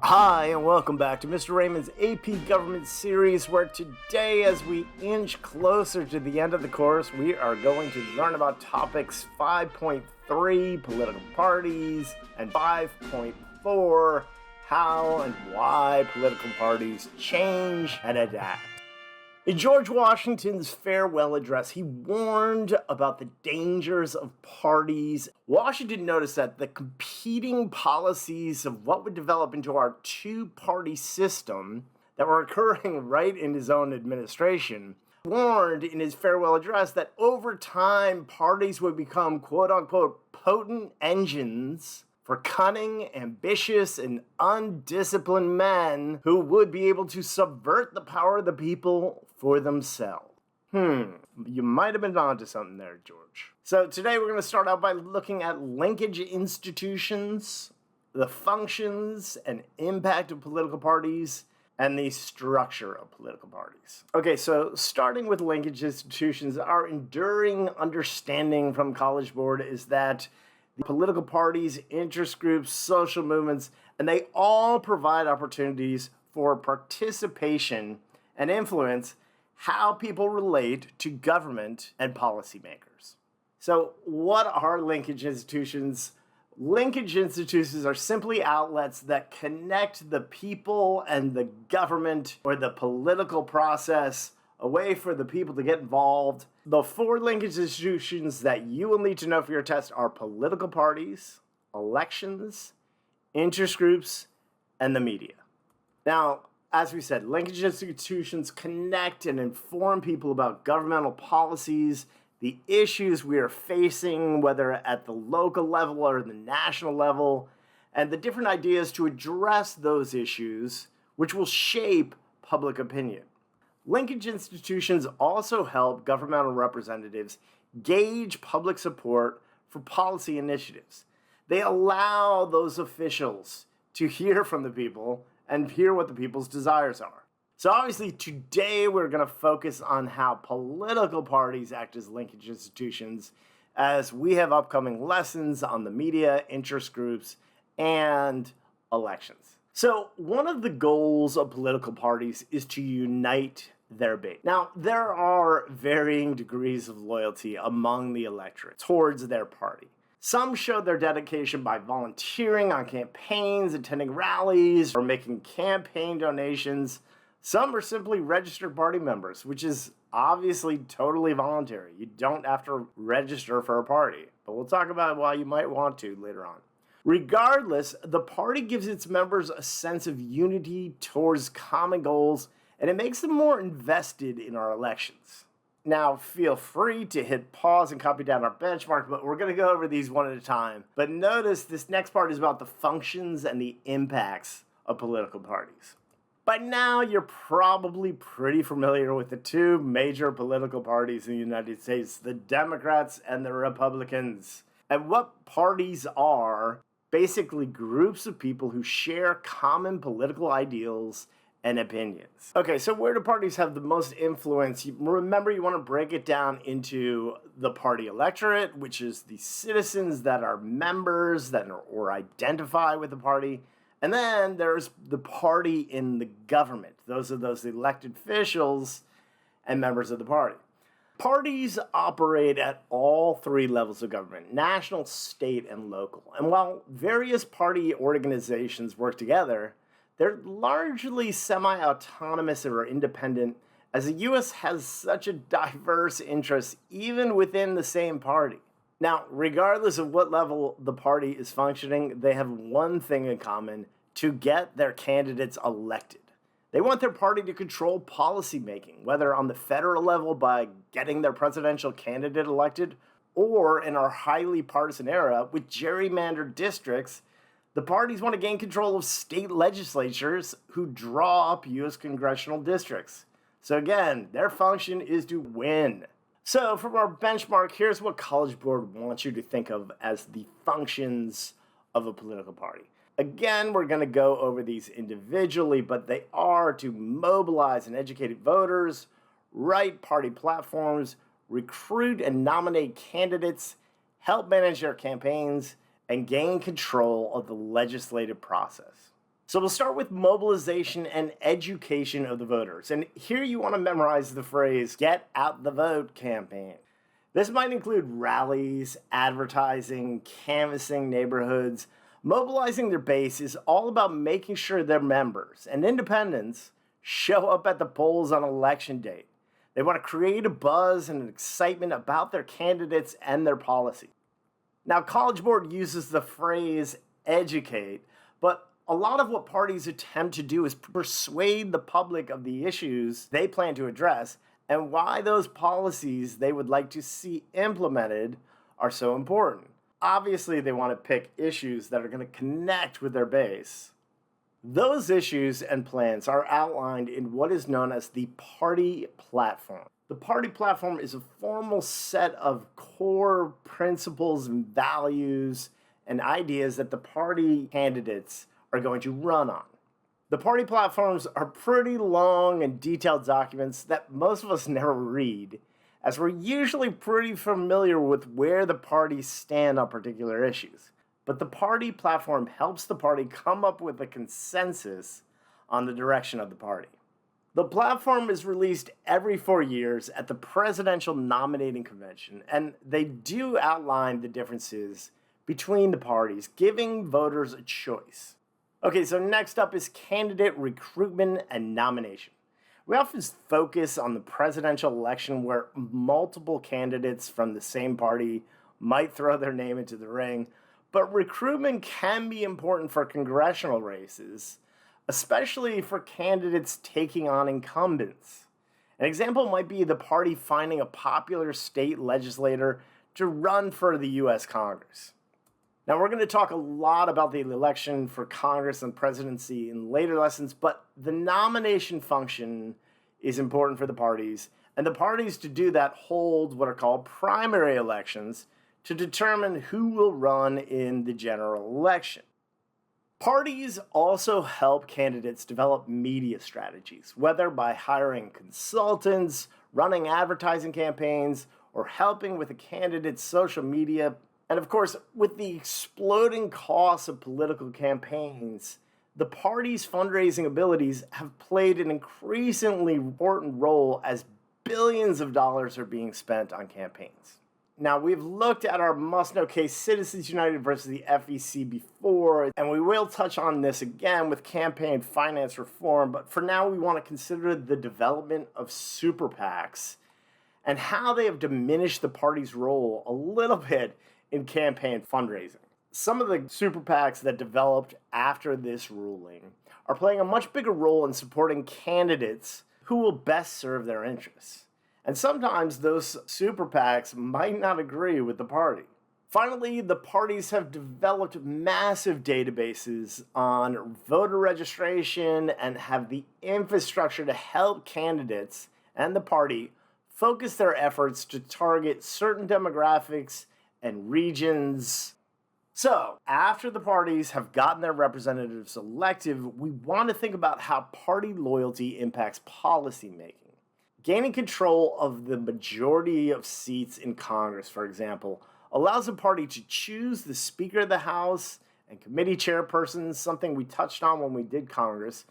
Hi, and welcome back to Mr. Raymond's AP Government series, where today, as we inch closer to the end of the course, we are going to learn about topics 5.3, political parties, and 5.4, how and why political parties change and adapt. In George Washington's farewell address, he warned about the dangers of parties. Washington noticed that the competing policies of what would develop into our two-party system that were occurring right in his own administration, warned in his farewell address that over time, parties would become quote-unquote potent engines for cunning, ambitious, and undisciplined men who would be able to subvert the power of the people for themselves. You might have been onto something there, George. So today we're going to start out by looking at linkage institutions, the functions and impact of political parties, and the structure of political parties. Okay, so starting with linkage institutions, our enduring understanding from College Board is that the political parties, interest groups, social movements, and they all provide opportunities for participation and influence how people relate to government and policymakers. So what are linkage institutions? Linkage institutions are simply outlets that connect the people and the government or the political process, a way for the people to get involved. The four linkage institutions that you will need to know for your test are political parties, elections, interest groups, and the media. Now, as we said, linkage institutions connect and inform people about governmental policies, the issues we are facing, whether at the local level or the national level, and the different ideas to address those issues, which will shape public opinion. Linkage institutions also help governmental representatives gauge public support for policy initiatives. They allow those officials to hear from the people and hear what the people's desires are. So obviously today we're going to focus on how political parties act as linkage institutions, as we have upcoming lessons on the media, interest groups, and elections. So one of the goals of political parties is to unite their base. Now, there are varying degrees of loyalty among the electorate towards their party. Some show their dedication by volunteering on campaigns, attending rallies, or making campaign donations. Some are simply registered party members, which is obviously totally voluntary. You don't have to register for a party, but we'll talk about why you might want to later on. Regardless, the party gives its members a sense of unity towards common goals, and it makes them more invested in our elections. Now, feel free to hit pause and copy down our benchmark, but we're going to go over these one at a time. But notice this next part is about the functions and the impacts of political parties. By now, you're probably pretty familiar with the two major political parties in the United States, the Democrats and the Republicans. And what parties are basically groups of people who share common political ideals and opinions. Okay, so where do parties have the most influence? Remember, you want to break it down into the party electorate, which is the citizens that are members that are, or identify with the party. And then there's the party in the government. Those are those elected officials and members of the party. Parties operate at all three levels of government: national, state, and local. And while various party organizations work together, they're largely semi-autonomous or independent, as the U.S. has such a diverse interest even within the same party. Now, regardless of what level the party is functioning, they have one thing in common: to get their candidates elected. They want their party to control policy making, whether on the federal level by getting their presidential candidate elected, or in our highly partisan era with gerrymandered districts. The parties want to gain control of state legislatures who draw up U.S. congressional districts. So again, their function is to win. So from our benchmark, here's what College Board wants you to think of as the functions of a political party. Again, we're going to go over these individually, but they are to mobilize and educate voters, write party platforms, recruit and nominate candidates, help manage their campaigns, and gain control of the legislative process. So we'll start with mobilization and education of the voters. And here you want to memorize the phrase, "Get out the vote" campaign. This might include rallies, advertising, canvassing neighborhoods. Mobilizing their base is all about making sure their members and independents show up at the polls on election day. They want to create a buzz and an excitement about their candidates and their policy. Now, College Board uses the phrase educate, but a lot of what parties attempt to do is persuade the public of the issues they plan to address and why those policies they would like to see implemented are so important. Obviously, they want to pick issues that are going to connect with their base. Those issues and plans are outlined in what is known as the party platform. The party platform is a formal set of core principles and values and ideas that the party candidates are going to run on. The party platforms are pretty long and detailed documents that most of us never read, as we're usually pretty familiar with where the parties stand on particular issues. But the party platform helps the party come up with a consensus on the direction of the party. The platform is released every 4 years at the Presidential Nominating Convention, and they do outline the differences between the parties, giving voters a choice. Okay, so next up is candidate recruitment and nomination. We often focus on the presidential election where multiple candidates from the same party might throw their name into the ring, but recruitment can be important for congressional races, especially for candidates taking on incumbents. An example might be the party finding a popular state legislator to run for the U.S. Congress. Now, we're going to talk a lot about the election for Congress and presidency in later lessons, but the nomination function is important for the parties, and the parties to do that hold what are called primary elections to determine who will run in the general election. Parties also help candidates develop media strategies, whether by hiring consultants, running advertising campaigns, or helping with a candidate's social media. And of course, with the exploding costs of political campaigns, the party's fundraising abilities have played an increasingly important role as billions of dollars are being spent on campaigns. Now, we've looked at our must-know case, Citizens United versus the FEC before, and we will touch on this again with campaign finance reform, but for now we want to consider the development of super PACs and how they have diminished the party's role a little bit in campaign fundraising. Some of the super PACs that developed after this ruling are playing a much bigger role in supporting candidates who will best serve their interests. And sometimes those super PACs might not agree with the party. Finally, the parties have developed massive databases on voter registration and have the infrastructure to help candidates and the party focus their efforts to target certain demographics and regions. So, after the parties have gotten their representatives elected, we want to think about how party loyalty impacts policy making. Gaining control of the majority of seats in Congress, for example, allows a party to choose the Speaker of the House and committee chairpersons, something we touched on when we did Congress,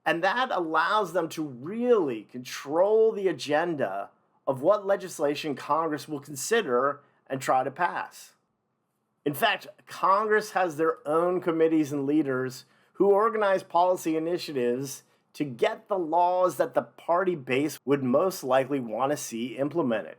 and that allows them to really control the agenda of what legislation Congress will consider and try to pass. In fact, Congress has their own committees and leaders who organize policy initiatives to get the laws that the party base would most likely want to see implemented.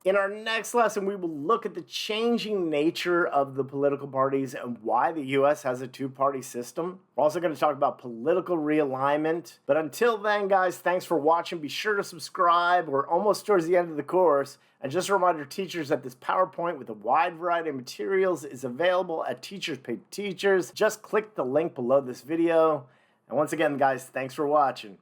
In our next lesson, we will look at the changing nature of the political parties and why the U.S. has a two-party system. We're also going to talk about political realignment. But until then, guys, thanks for watching. Be sure to subscribe. We're almost towards the end of the course. And just a reminder, teachers, that this PowerPoint with a wide variety of materials is available at Teachers Pay Teachers. Just click the link below this video. And once again, guys, thanks for watching.